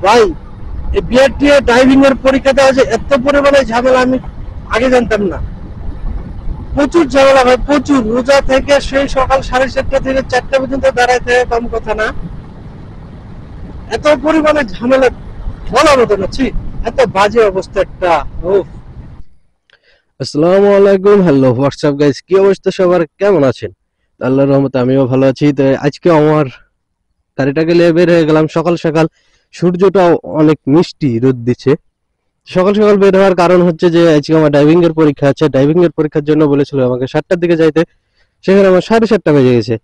ভাই এই BRTA driving এর পরীক্ষা দেওয়া যে এত পরিমাণে ঝামেলা আমি আগে জানতাম না। প্রচুর ঝামেলা ভাই, প্রচুর। রোজা থেকে সেই সকাল 7:30 থেকে 4টা পর্যন্ত দাঁড়ায় থাকে, কম কথা না। এত পরিমাণে ঝামেলা বলার মতো না, ছি, এত বাজে অবস্থা একটা। উফ। আসসালামু আলাইকুম, হ্যালো হোয়াটসঅ্যাপ গাইস, কি অবস্থা সবার, কেমন আছেন? আল্লাহর রহমতে আমিও ভালো আছি। তো আজকে আমার গাড়িটাকে নিয়ে বের হয়ে গেলাম সকাল সকাল। সূর্যটাও অনেক মিষ্টি রোদ দিচ্ছে। সকাল সকাল বের হওয়ার কারণ হচ্ছে যে আজকে আমার ড্রাইভিং এর পরীক্ষা আছে। ড্রাইভিং এর পরীক্ষার জন্য বলেছিল আমাকে 7টার দিকে যাইতে, সেখানে আমার 7:30 বেজে গেছে।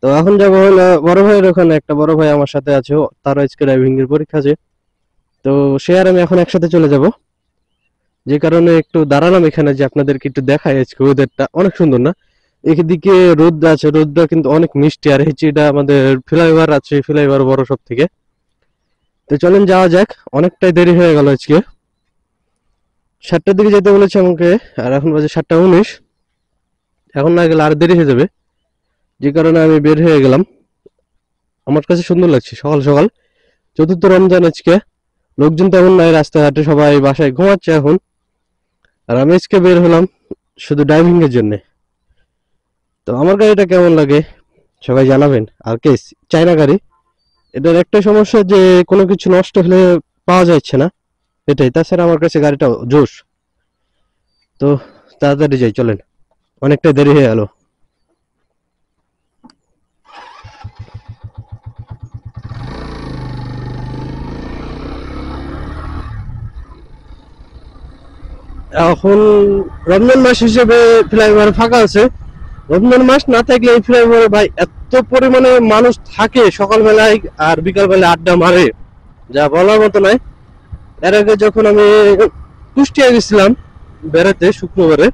তো এখন যাবো হলো বড় ভাইয়ের ওখানে। একটা বড় ভাই আমার সাথে আছে, তার আজকে ড্রাইভিং এর পরীক্ষা আছে। তো সে আর আমি এখন একসাথে চলে যাব। যে কারণে একটু দাঁড়ালাম এখানে, যে আপনাদেরকে একটু দেখাই। আজকে ওয়েদারটা অনেক সুন্দর না? এদিকে রোদ আছে, রোদটা কিন্তু অনেক মিষ্টি। আর হচ্ছে এটা আমাদের ফ্লাইওভার আছে, ফ্লাইওভার বড় সব থেকে। তো চলেন যাওয়া যাক, অনেকটাই দেরি হয়ে গেল আজকে। 7টার দিকে যেতে বলেছে আমাকে, আর এখন বাজে 7টা 19। এখন না গেলে আর দেরি হয়ে যাবে, যে কারণে আমি বের হয়ে গেলাম। আমার কাছে সুন্দর লাগছে সকাল সকাল। চতুর্থ রমজান আজকে, লোকজন তেমন নাই রাস্তাঘাটে, সবাই বাসায় ঘুমাচ্ছে এখন। আর আমি আজকে বের হলাম শুধু ড্রাইভিং এর জন্য। তো আমার গাড়িটা কেমন লাগে সবাই জানাবেন। আর কে চায়না গাড়ি, এটার একটা সমস্যা যে কোনো কিছু নষ্ট হলে পাওয়া যাচ্ছে না, এটাই। তাছাড়া আমার কাছে গাড়িটা জোশ। তো তাড়াতাড়ি যাই, চলেন, অনেকটা দেরি হয়ে গেল। এখন রমজান মাস হিসেবে ফ্লাইওভার ফাঁকা আছে। রমজান মাস না থাকলে এই ফ্লাইওভারে ভাই এত পরিমাণে মানুষ থাকে সকালবেলায়, আর বিকালবেলায় আড্ডা মারে, যা বলার মতো নয়। এর আগে যখন আমি কুষ্টিয়া গেছিলাম বেড়াতে শুক্রবারে,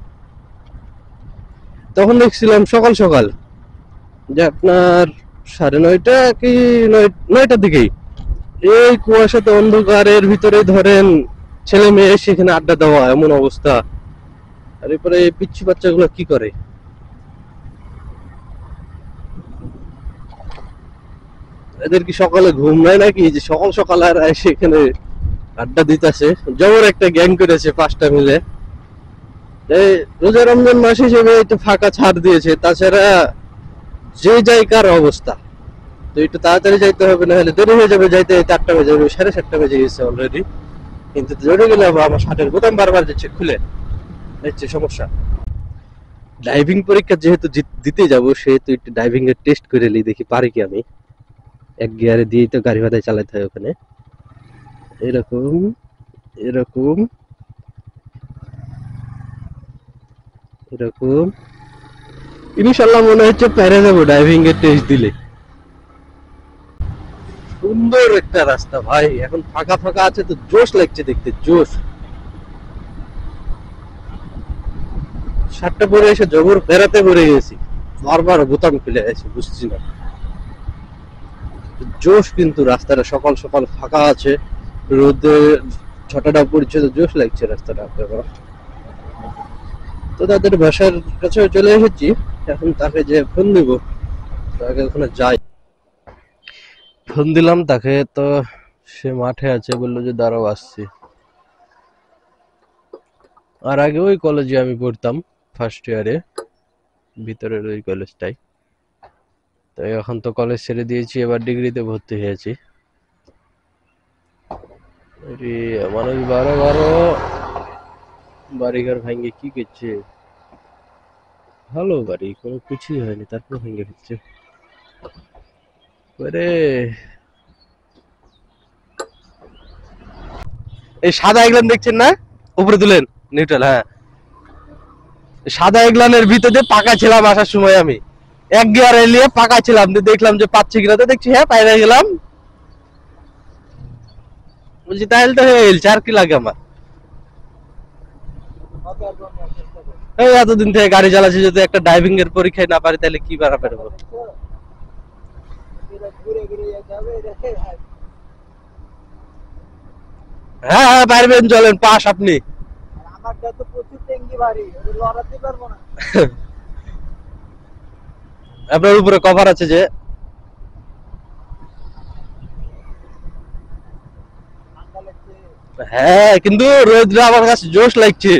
তখন দেখছিলাম সকাল সকাল যে আপনার 9:30 কি 9টার দিকেই এই কুয়াশাতে অন্ধকারের ভিতরে ধরেন ছেলে মেয়ে সেখানে আড্ডা দেওয়া, এমন অবস্থা। আর এরপরে এই পিচ্ছি বাচ্চাগুলো কি করে? এদের কি সকালে ঘুম নাই নাকি, যে সকাল সকাল আর এসে এখানে আড্ডা দিতেছে? জবর একটা গ্যাং করেছে 5টা মিলে। এই রোজা রমজান মাস হিসেবে একটু ফাঁকা ছাড় দিয়েছে, তাছাড়া যে জায়গার অবস্থা। তো একটু তাড়াতাড়ি যাইতে হবে, না হলে দেরি হয়ে যাবে যাইতে। 4টা বেজে যাবে, 7:30 বেজে গেছে অলরেডি। কিন্তু জোরে গেলে আমার শার্টের বোতাম বারবার যাচ্ছে খুলে, হচ্ছে সমস্যা। ড্রাইভিং পরীক্ষা যেহেতু দিতে যাব, সেহেতু একটু ড্রাইভিং এর টেস্ট করে নিই, দেখি পারি কি আমি। এক গিয়ারে দিয়েই তো গাড়ি বাদায় চালাতে হয় ওখানে। এরকম, এরকম, এরকম। ইনশাল্লাহ মনে হচ্ছে পেরে যাবো ড্রাইভিং এর টেস্ট দিলে। সুন্দর একটা রাস্তা ভাই, এখন ফাঁকা ফাঁকা আছে তো জোশ লাগছে দেখতে, জোশ। 7টা পরে এসে জবর বেড়াতে পড়ে গেছি, বারবার বোতাম খুলে আছে, বুঝছি না। জোশ, কিন্তু রাস্তাটা সকাল সকাল ফাঁকা আছে, রোদে ছটাটা পড়ছে, তো জোশ লাগছে রাস্তাটা আপনার। তো তাদের বাসার কাছে চলে এসেছি, এখন তাকে যে ফোন দিব, তাকে ওখানে যাই। ফোন দিলাম তাকে, তো সে মাঠে আছে, বললো যে দাঁড়াও আসছি। আর আগে ওই কলেজে আমি পড়তাম, ফার্স্ট ইয়ারে, ভিতরের ওই কলেজটাই। তো এখন তো কলেজ ছেড়ে দিয়েছি, এবার ডিগ্রিতে ভর্তি হয়েছি। মানুষ বারো বারো বাড়িঘর ভাঙ্গে কি করছে? ভালো বাড়ি, কোনো কিছুই হয়নি, তারপর ভেঙে দিচ্ছে। এই সাদা এগলান দেখছেন না, উপরে তুলেন, নিউট্রাল, হ্যাঁ। সাদা এগলানের ভিতরে পাকা ছিলাম আসার সময় আমি, এক গিয়ার এলিয়ে পাকা ছিলাম, দেখলাম যে পাচ্ছি কিনা, তো দেখছি হ্যাঁ পাইরে গেলাম। বলছি তাহলে তো হয়ে গেছে, আর কি লাগে আমার। এই এতদিন থেকে গাড়ি চালাচ্ছি, যদি একটা ড্রাইভিং এর পরীক্ষায় না পারি তাহলে কি বাড়া পারবো? হ্যাঁ হ্যাঁ পারবেন, চলেন, পাস আপনি। আপনার উপরে কভার আছে যে। হ্যাঁ, কিন্তু রোদটা আমার কাছে জোশ লাগছে।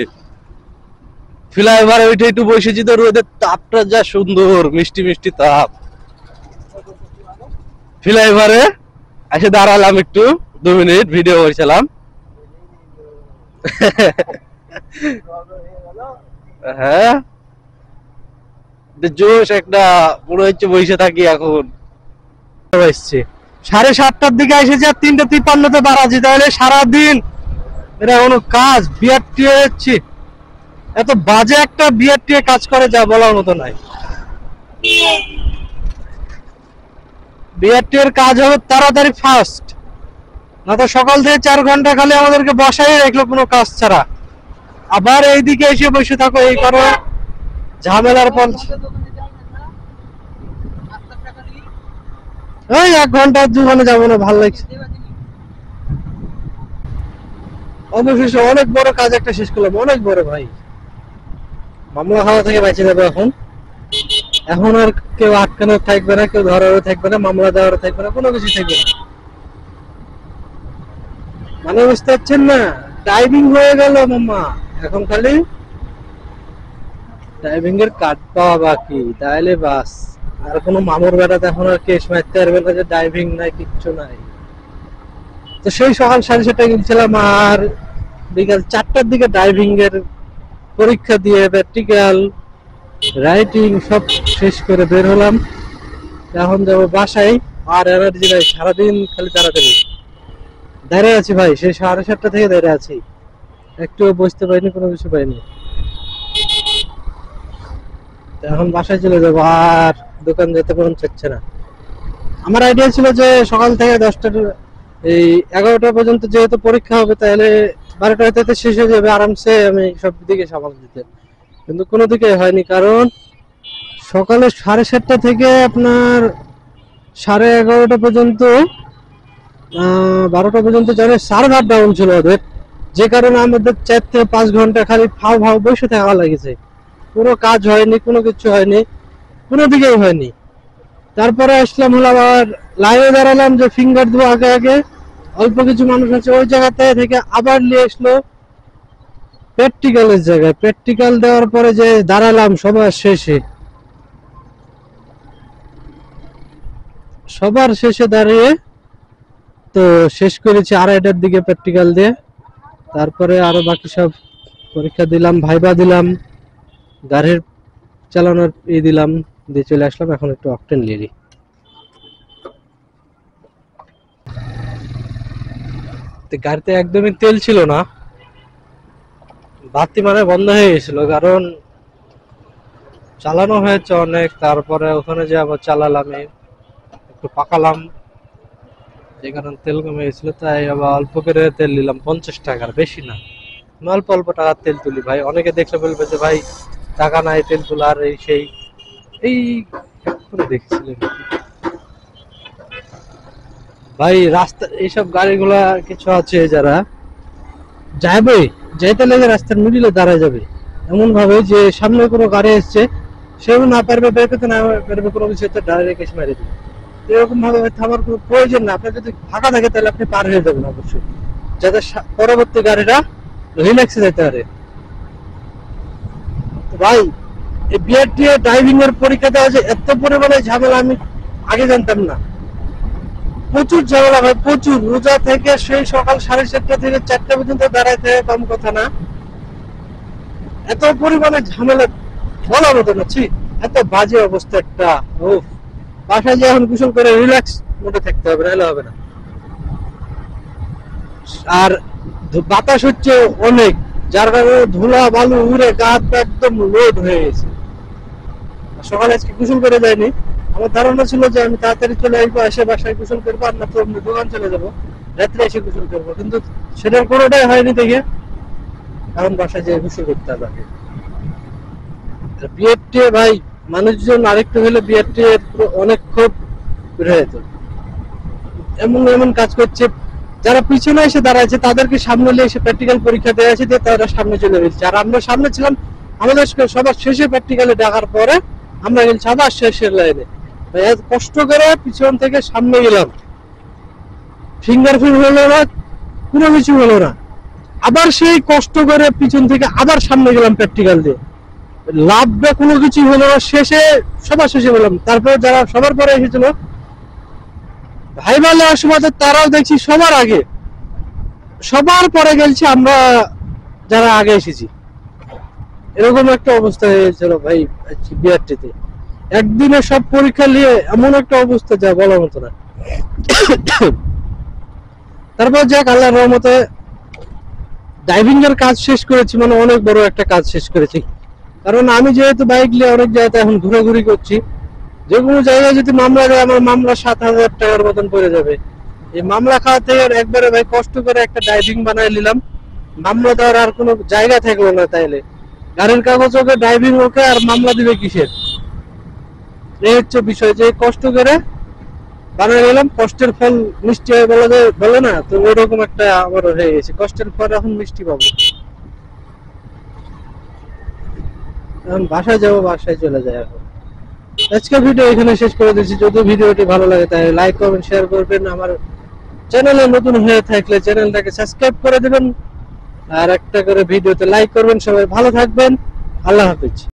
ফ্লাইওভারে উঠে একটু বসেছি তো, রোদের তাপটা যা সুন্দর, মিষ্টি মিষ্টি তাপ। ফ্লাইওভারে এসে দাঁড়ালাম, একটু 2 মিনিট ভিডিও করছিলাম। হ্যাঁ, জোশ একটা, মনে হচ্ছে বসে থাকি এখন। এসছি 7:30টার দিকে এসেছি আর 3:53-তে বাড়াচ্ছি, তাহলে সারাদিন এটা কোনো কাজ? বিআরটিএ হচ্ছে এত বাজে একটা বিআরটিএ কাজ করে যা বলার মতো নাই। বিআরটি এর কাজ হবে তাড়াতাড়ি ফাস্ট, না তো সকাল থেকে 4 ঘন্টা খালি আমাদেরকে বসাই রাখলো কোনো কাজ ছাড়া। আবার এইদিকে এসে বসে থাকো, এই করো, ঝামেলার পর ওই 1 ঘন্টা 2 ঘন্টা যাবো না, ভালো লাগছে। অবশেষে অনেক বড় কাজ একটা শেষ করলাম, অনেক বড় ভাই। মামলা খাওয়া থেকে বেঁচে যাবে এখন। এখন আর কেউ আটকানো থাকবে না, কেউ ধরারও থাকবে না, মামলা দেওয়ারও থাকবে না, কোনো কিছু থাকবে না। মানে বুঝতে পারছেন না, ড্রাইভিং হয়ে গেল মামা, এখন খালি ড্রাইভিং এর কার্ড পাওয়া বাকি, তাহলে বাস। আর কোনো মামুর বেড়াতে এখন আর কেস মারতে পারবে না যে ড্রাইভিং নাই, কিচ্ছু নাই। তো সেই সকাল 7:30টায় গেছিলাম, আর বিকাল 4টার দিকে ড্রাইভিং এর পরীক্ষা দিয়ে প্র্যাকটিক্যাল রাইটিং সব শেষ করে বের হলাম। এখন যাবো বাসায়, আর এনার্জি নাই, সারাদিন খালি তাড়াতাড়ি দাঁড়িয়ে আছি ভাই, সেই 7:30টা থেকে দাঁড়িয়ে আছি, একটু বসতে পারিনি, কোনো কিছু পাইনি। এখন বাসায় চলে যাবো, আর দোকান যেতে মন চাচ্ছে না। আমার আইডিয়া ছিল যে সকাল থেকে 10টার এই 11টা পর্যন্ত যেহেতু পরীক্ষা হবে, তাহলে 12টা শেষ হয়ে যাবে, আরামসে আমি সব দিকে সামাল দিতে। কিন্তু কোনো দিকে হয়নি, কারণ সকালে 7:30টা থেকে আপনার 11:30 পর্যন্ত 12টা পর্যন্ত জানে সার্ভার ডাউন ছিল ওদের, যে কারণে আমাদের 4 থেকে 5 ঘন্টা খালি ফাও ফাও বসে থাকা লাগেছে। কোনো কাজ হয়নি, কোনো কিছু হয়নি, কোনো দিকেই হয়নি। তারপরে আসলাম, হলো আবার লাইনে দাঁড়ালাম যে ফিঙ্গার দেবো আগে আগে, অল্প কিছু মানুষ আছে ওই জায়গাতে থেকে, আবার নিয়ে আসলো প্র্যাকটিক্যালের জায়গায়। প্র্যাকটিক্যাল দেওয়ার পরে যে দাঁড়ালাম সবার শেষে দাঁড়িয়ে তো শেষ করেছি 2:30টার দিকে প্র্যাকটিক্যাল দিয়ে। তারপরে আরো বাকি সব পরীক্ষা দিলাম, ভাইবা দিলাম, গাড়ির চালানোর দিলাম, দিয়ে চলে আসলাম। এখন একটু অকটেন লিরি, গাড়িতে একদমই তেল ছিল না, বাতি মানে বন্ধ হয়ে গেছিল, কারণ চালানো হয়েছে অনেক। তারপরে ওখানে যে আবার চালালাম, একটু পাকালাম, যে কারণে তেল কমে গেছিল, তাই আবার অল্প করে তেল নিলাম, 50 টাকার, বেশি না। আমি অল্প অল্প টাকার তেল তুলি ভাই, অনেকে দেখলে বলবে যে ভাই টাকা নাই তেল তোলার, এই সেই। এই দেখছিলেন ভাই রাস্তা, এইসব গাড়িগুলা কিছু আছে যারা যাবে, যাইতে লেগে রাস্তার মিডিলে দাঁড়ায় যাবে, এমন ভাবে যে সামনে কোনো গাড়ি এসছে, সেও না পারবে বের করতে, না পারবে কোনো কিছু, ডাইরেক্ট এসে মেরে দিবে। এরকম ভাবে থামার কোনো প্রয়োজন না। আপনার যদি ফাঁকা থাকে তাহলে আপনি পার হয়ে যাবেন অবশ্যই, যাতে পরবর্তী গাড়িটা রিল্যাক্সে যেতে পারে। ভাই এই বিআরটিএ ড্রাইভিং এর পরীক্ষা দেওয়া যে এত পরিমাণে ঝামেলা আমি আগে জানতাম না। প্রচুর ঝামেলা ভাই, প্রচুর। রোজা থেকে সেই সকাল 7:30টা থেকে 4টা পর্যন্ত দাঁড়াইতে হয়, কম কথা না। এত পরিমাণে ঝামেলা বলার মতো না, এত বাজে অবস্থা একটা। ও বাসায় যে এখন গোসল করে রিল্যাক্স মোডে থাকতে হবে, নাহলে হবে না। আর বাতাস হচ্ছে অনেক, যার কারণে ধুলা বালু উড়ে গা একদম লোড হয়ে গেছে। সকালে আজকে গোসল করে যায়নি, আমার ধারণা ছিল যে আমি তাড়াতাড়ি চলে আসবো, এসে বাসায় গোসল করবো, আর না তো দোকান চলে যাবো, রাত্রে এসে গোসল করবো, কিন্তু সেটার কোনোটাই হয়নি দেখে এখন বাসায় যেয়ে গোসল করতে হবে। বিআরটিএ ভাই, মানুষজন আরেকটু হলে বিআরটিএ অনেক খুব বেড়ে যেত। এমন এমন কাজ করছে, যারা পিছনে এসে দাঁড়াচ্ছে তাদেরকে সামনে নিয়ে এসে প্র্যাকটিক্যাল পরীক্ষা দেওয়া আছে, দিয়ে তারা সামনে চলে গেছে। আর আমরা সামনে ছিলাম, আমাদের সবার শেষে প্র্যাকটিক্যালে ডাকার পরে আমরা গেছি আবার শেষের লাইনে। এত কষ্ট করে পিছন থেকে সামনে গেলাম, ফিঙ্গারপ্রিন্ট হলো না, কোনো কিছু হলো না। আবার সেই কষ্ট করে পিছন থেকে আবার সামনে গেলাম প্র্যাকটিক্যাল দিয়ে, লাভটা কোনো কিছু হলো না। শেষে সবার শেষে বললাম, তারপরে যারা সবার পরে এসেছিল ভাইবা নেওয়ার সময় তারাও দেখছি সবার আগে, সবার পরে গেছি আমরা যারা আগে এসেছি। এরকম একটা অবস্থা হয়েছিল ভাই বিআরটিতে। একদিনে সব পরীক্ষা নিয়ে এমন একটা অবস্থা যা বলার মতো না। তারপর যাক আল্লাহর রহমতে ড্রাইভিং এর কাজ শেষ করেছি, মানে অনেক বড় একটা কাজ শেষ করেছি। কারণ আমি যেহেতু বাইক নিয়ে অনেক জায়গাতে এখন ঘোরাঘুরি করছি, যে কোনো জায়গায় যদি মামলা দেয় আমার মামলা 7,000 টাকার মতন পড়ে যাবে। এই মামলা খাওয়া থেকে একবারে ভাই কষ্ট করে একটা ড্রাইভিং বানাই নিলাম, মামলা দেওয়ার আর কোনো জায়গা থাকলো না। তাইলে গাড়ির কাগজ ওকে, ড্রাইভিং ওকে, আর মামলা দিবে কিসের? এই হচ্ছে বিষয়, যে কষ্ট করে বানাই নিলাম, কষ্টের ফল মিষ্টি হয় বলে না, তো ওইরকম একটা আমার হয়ে গেছে। কষ্টের ফল এখন মিষ্টি পাবো। এখন বাসায় যাবো, বাসায় চলে যায় এখন। আজকে ভিডিও এখানে শেষ করে দিচ্ছি। যদি ভিডিওটি ভালো লাগে তাহলে লাইক করবেন, শেয়ার করবেন। আমার চ্যানেলে নতুন হয়ে থাকলে চ্যানেলটাকে সাবস্ক্রাইব করে দেবেন, আর একটা করে ভিডিওতে লাইক করবেন। সবাই ভালো থাকবেন, আল্লাহ হাফেজ।